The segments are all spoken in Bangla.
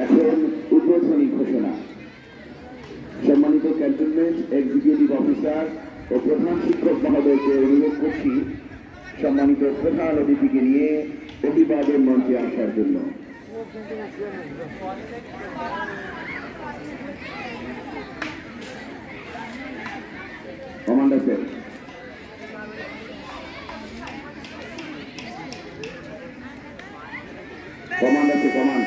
এখন উদ্বোধনী ঘোষণা। সম্মানিত ক্যান্টনমেন্ট এক্সিকিউটিভ অফিসার ও প্রধান শিক্ষক মহোদয়কে অনুরোধ করছি সম্মানিত প্রধান অতিথিকে নিয়ে অভিবাদন মঞ্চে আসার জন্য। কমান্ডার স্যার, কমান্ড আছে, কমান্ড।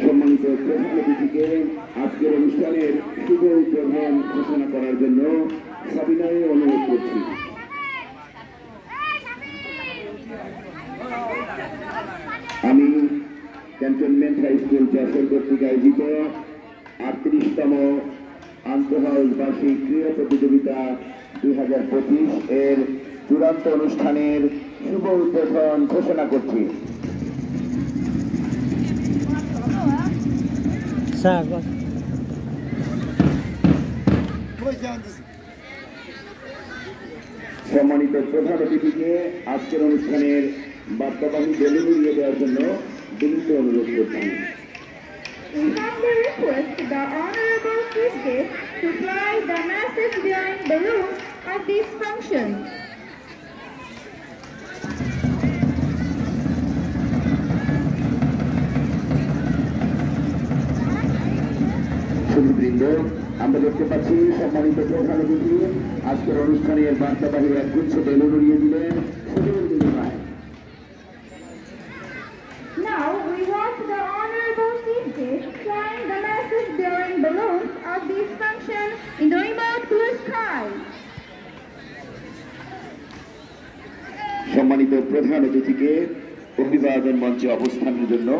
সম্মানিত প্রধান অতিথিকে আজকের অনুষ্ঠানের শুভ উদ্বোধন ঘোষণা করার জন্য সবিনয়ে অনুরোধ করছি। আমি ক্যান্টনমেন্ট হাই স্কুল যশোর কর্তৃক আয়োজিত 38তম আন্তঃহাউস বার্ষিক ক্রীড়া প্রতিযোগিতা 2025 এর চূড়ান্ত অনুষ্ঠানের শুভ উদ্বোধন ঘোষণা করছি। সম্মানিত প্রধান অতিথিকে আজকের অনুষ্ঠানের বার্তাবাহী বেলুন উড়িয়ে দেওয়ার জন্য বিনীত অনুরোধ করছি। We humbly request the Honorable Chief Guest to fly the message-bearing balloon of this function. সুধীবৃন্দ, আমরা দেখতে পাচ্ছি সম্মানিত প্রধান অতিথি আজকের অনুষ্ঠানের বার্তাবাহী একগুচ্ছ বেলুন উড়িয়ে দিলেন। Now we want the Honorable Chief Guest flying the message-bearing balloons of this function in the remote blue sky. সম্মানিত প্রধান অতিথিকে অভিবাদন মঞ্চে অবস্থানের জন্য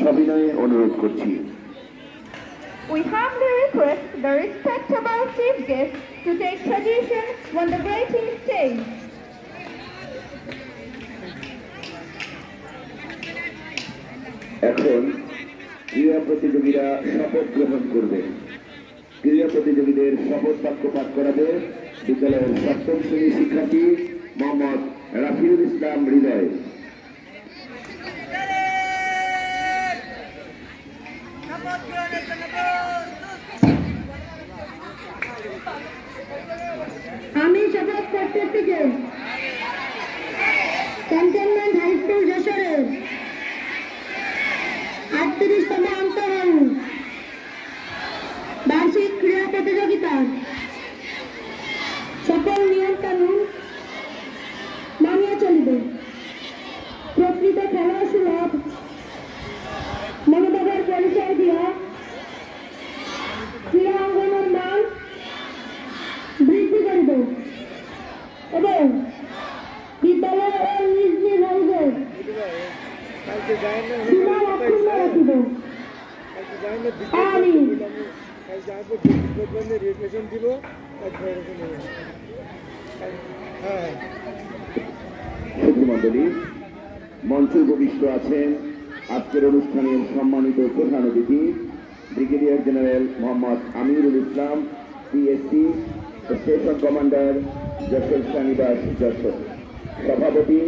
সবিনয়ে অনুরোধ করছি। We humbly request the respectable Chief Guest to take position on the greeting stage. এখন ক্রীড়া প্রতিযোগীরা শপথ গ্রহণ করবেন। ক্রীড়া প্রতিযোগীদের শপথ বাক্য পাঠ করাবে বিদ্যালয়ের 7ম শ্রেণীর শিক্ষার্থী মোহাম্মদ রাফিউল ইসলাম হৃদয়। আমি শপথ করতেছি যে ক্যান্টনমেন্ট হাই স্কুল যশোরের 38তম আন্তঃহাউস বার্ষিক ক্রীড়া প্রতিযোগিতা সকল নিয়ম কানুন মানিয়ে চলবে। প্রকৃত খেলা সুলভ মনোভাবের পরিচয় দিয়া ক্রীড়া অঙ্গনের মান বৃদ্ধি করব এবং বিদ্যালয় ও নিজ নিজ হাউসের সীমা অক্ষুণ্ণ রাখিব। আমি মন্ডলী, মঞ্চে উপবিষ্ট আছেন আজকের অনুষ্ঠানের সম্মানিত প্রধান অতিথি brigadier general Mohammad Amirul Islam, PSC, station commander, Jessore সেনানিবাস যশোর, সভাপতি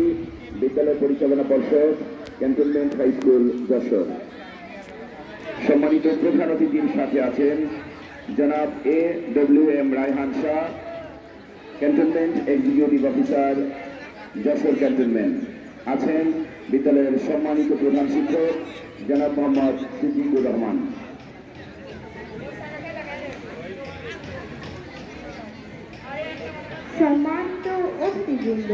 বিদ্যালয় পরিচালনা পর্ষদ, ক্যান্টনমেন্ট হাই স্কুল যশোর। সম্মানিত প্রধান অতিথির সাথে আছেন জনাব AWM Raihan Shah, cantonment executive officer Jessore cantonment. আছেন বিদ্যালয়ের সম্মানিত প্রধান শিক্ষক জনাব মোহাম্মদ সিদ্দিকুর রহমান। সম্মানিত অতিথিবৃন্দ,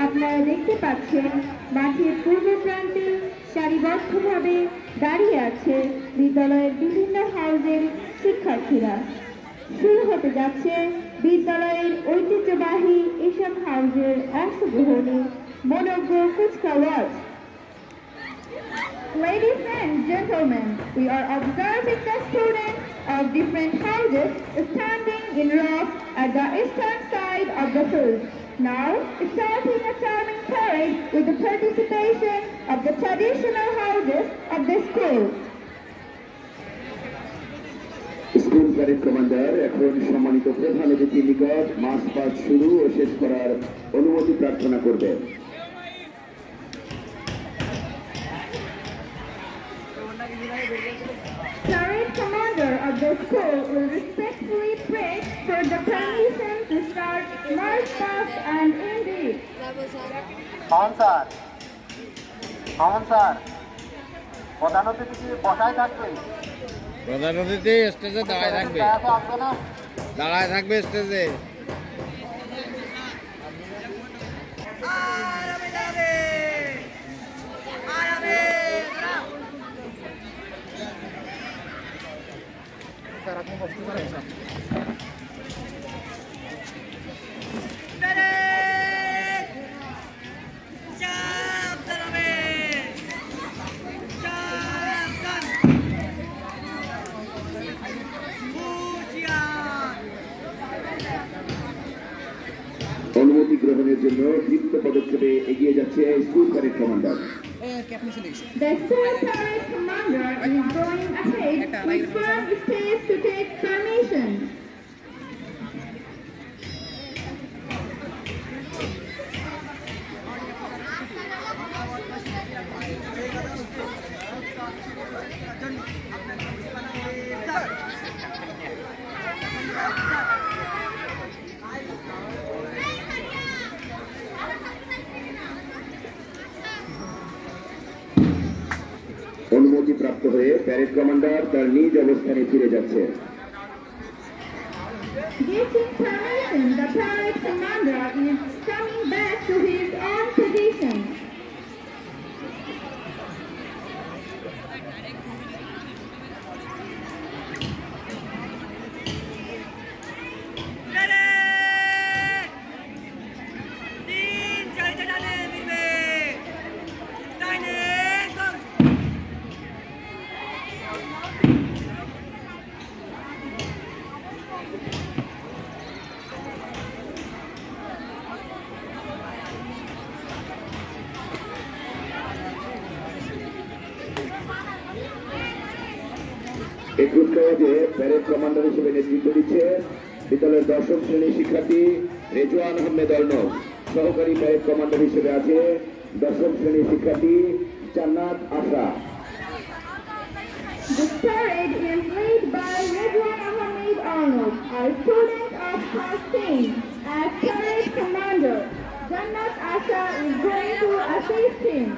আপনারা দেখতে পাচ্ছেন মাঠের পূর্ব প্রান্তে সারিবদ্ধভাবে দাঁড়িয়ে আছে বিদ্যালয়ের বিভিন্ন হাউজের শিক্ষার্থীরা। শুরু হতে যাচ্ছে বিদ্যালয়ের ঐতিহ্যবাহী এসব হাউজের অংশগ্রহণে মনোজ্ঞ কুচকাওয়াজ। Ladies and gentlemen, we are observing the students of different houses standing in rows at the eastern side of the field. Now, starting a charming parade with the participation of the traditional houses of the school. School parade commander এখন সম্মানিত প্রধান অতিথির নিকট মার্চ পাস্ট শুরু ও শেষ করার অনুমতি প্রার্থনা করবেন। Parade commander of the school will respectfully pray for the permission to start march past and indeed. Sir প্রধান অতিথি কি বসায় থাকবে? প্রধান অতিথি স্টেজে দাঁড়ায় থাকবে, আসবে না? দাঁড়ায় থাকবে স্টেজে। অনুমতি গ্রহণের জন্য দীপ্ত পদক্ষেপে এগিয়ে যাচ্ছে school parade commander. The school parade commander is going ahead with firm steps to take permission. অনুমতি প্রাপ্ত হয়ে প্যারেড কমান্ডার তার নিজ অবস্থানে ফিরে যাচ্ছে। Getting permission, the parade commander is coming back to his own position. এই কুচকাওয়াজে প্যারেড কমান্ডার হিসেবে নেতৃত্ব দিচ্ছে বিদ্যালয়ের 10ম শ্রেণীর শিক্ষার্থী রেজওয়ান আহমেদ অর্ণব। সহকারী প্যারেড কমান্ডার হিসেবে আছে 10ম শ্রেণীর শিক্ষার্থী জান্নাত আশা। The parade is led by Ridwan Ahmed Arnold, a student of class 10. As parade commander, Jannat Asha is going to assist him.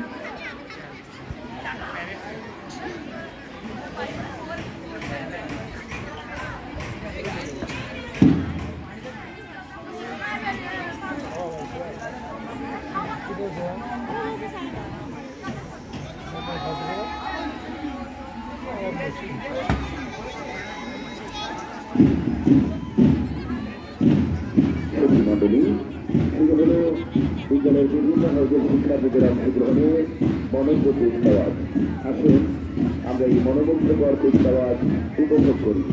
মন্ডলী শুরু হল বিদ্যালয়ের বিভিন্ন হাউজের শিক্ষার্থীদের অংশগ্রহণে মনোযোগ কুচকাওয়াজ। আসুন আমরা এই মনোমুগ্ধকর কুচকাওয়াজ উপভোগ করি।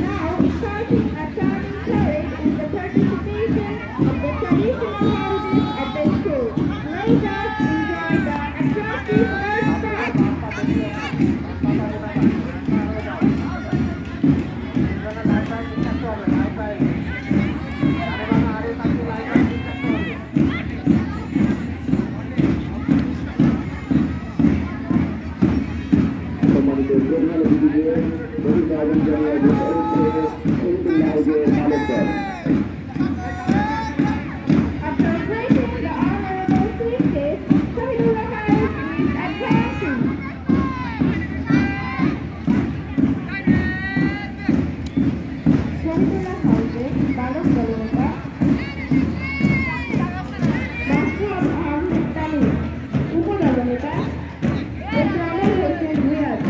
Now, starting a charming parade with the participation of the traditional houses at the school. Let us enjoy the attractive earth parade. সম্মানিত প্রধান অতিথিকে অভিনন্দন জানিয়ে বসা হচ্ছে শহীদুল্লাহ হাউজের মালক দল। After placing the honorable suitcase, Shahidullah House is advancing. Shahidullah House, Balok Dalota, Mahmoud Ahmed Talib, Upodalota, Ismail Hossein Riyad,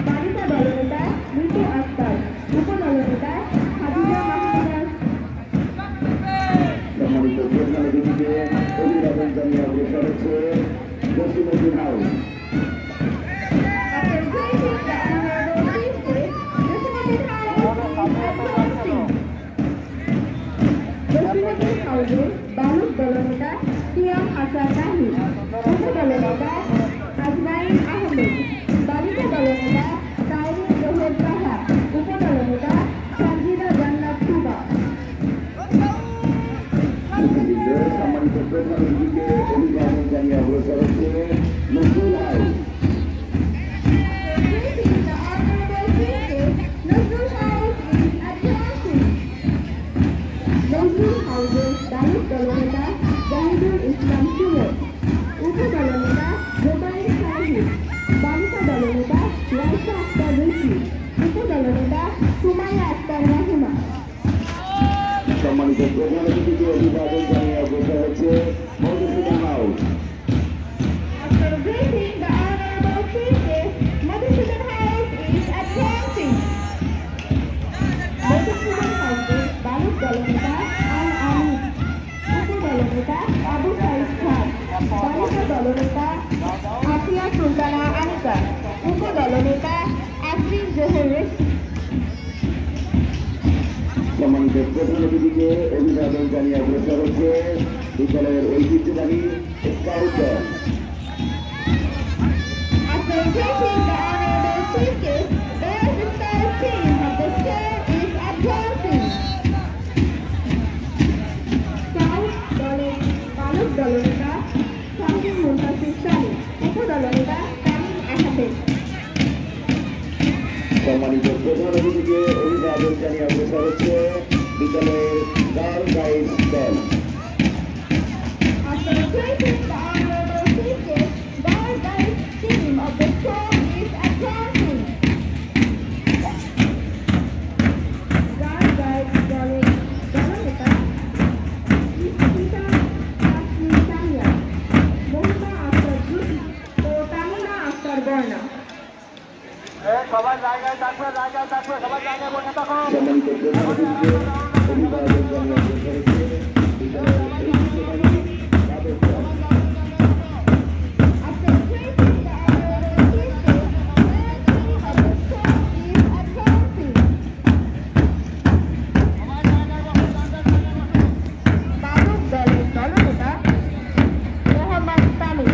Balita Dalota, Mitu Akhtar, Upodalota, প্রধান অতিথিকে অভিবাদন জানিয়ে অগ্রসর হচ্ছে নজরুল হাউস। নজরুল হাউসের দায়িত্ব দলনেতা জাহিদুল ইসলাম সুমন, উপদলনেতা জোবাইর সাহিদ, বালিকা দলনেতা রাইসা আক্তার ঋষি, উপদলনেতা সুমাইয়া আক্তার রাহিমা। সম্মানিত প্রধান অতিথিকে অভিবাদন জানিয়ে অগ্রসর হচ্ছে Madhusudan house. After greeting the honorable chief guest, Madhusudan House is advancing. Madhusudan House's বালক দলনেতা আল আমিন, উপদলনেতা আবু সাইদ খান, বালিকা দলনেতা আফিয়া সুলতানা আনিকা, উপদলনেতা আসরিন জোহর রেশি। সম্মানিত প্রধান অতিথিকে অভিবাদন জানিয়ে অগ্রসর হচ্ছে বিদ্যালয়ের ঐতিহ্যবাহী স্কাউট দল। After greeting the honorable chief guest, the scout team of the school is advancing. Scout দলের বালক দলনেতা শাহিন মুনতাসির সানি, উপদলনেতা তামিম আহমেদ। সম্মানিত প্রধান অতিথিকে অভিবাদন জানিয়ে অগ্রসর হচ্ছে বিদ্যালয়ের গার্ল গাইডস দল। After greeting the honorable chief guest, the guide team of the school is advancing. Guard guide দলের দলনেতা ইফতিতা তাসলিম সামিয়া, মহিমা আক্তার জুহি ও তামিনা আক্তার বর্ণা। সবাই জায়গায় থাকবে, সবাই জায়গায় বসে থাকো। সম্মানিত প্রধান অতিথিকে অভিবাদন জানিয়ে অগ্রসর হচ্ছে বিদ্যালয়ের ঐতিহ্যবাহী বাদক দল। After greeting the honorable chief guest, the team of the school is advancing. বালক দলের দলনেতা মোহাম্মদ তামিম।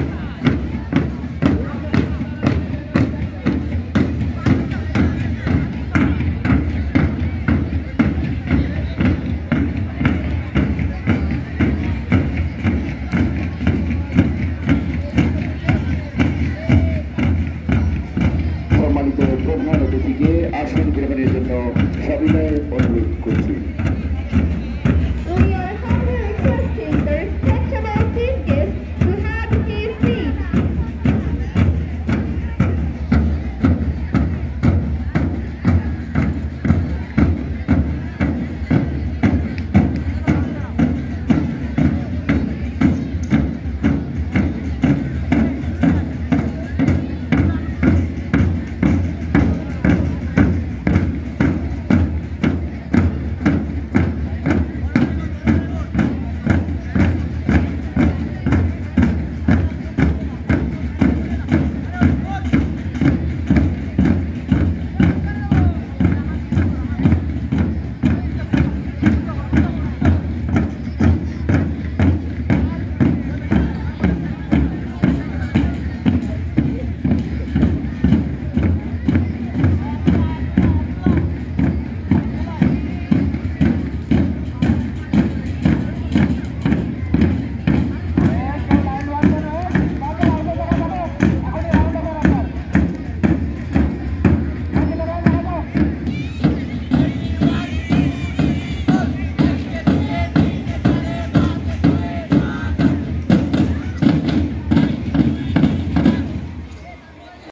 সম্মানিত প্রধান অতিথিকে আসন গ্রহণের জন্য সবিনয় অনুরোধ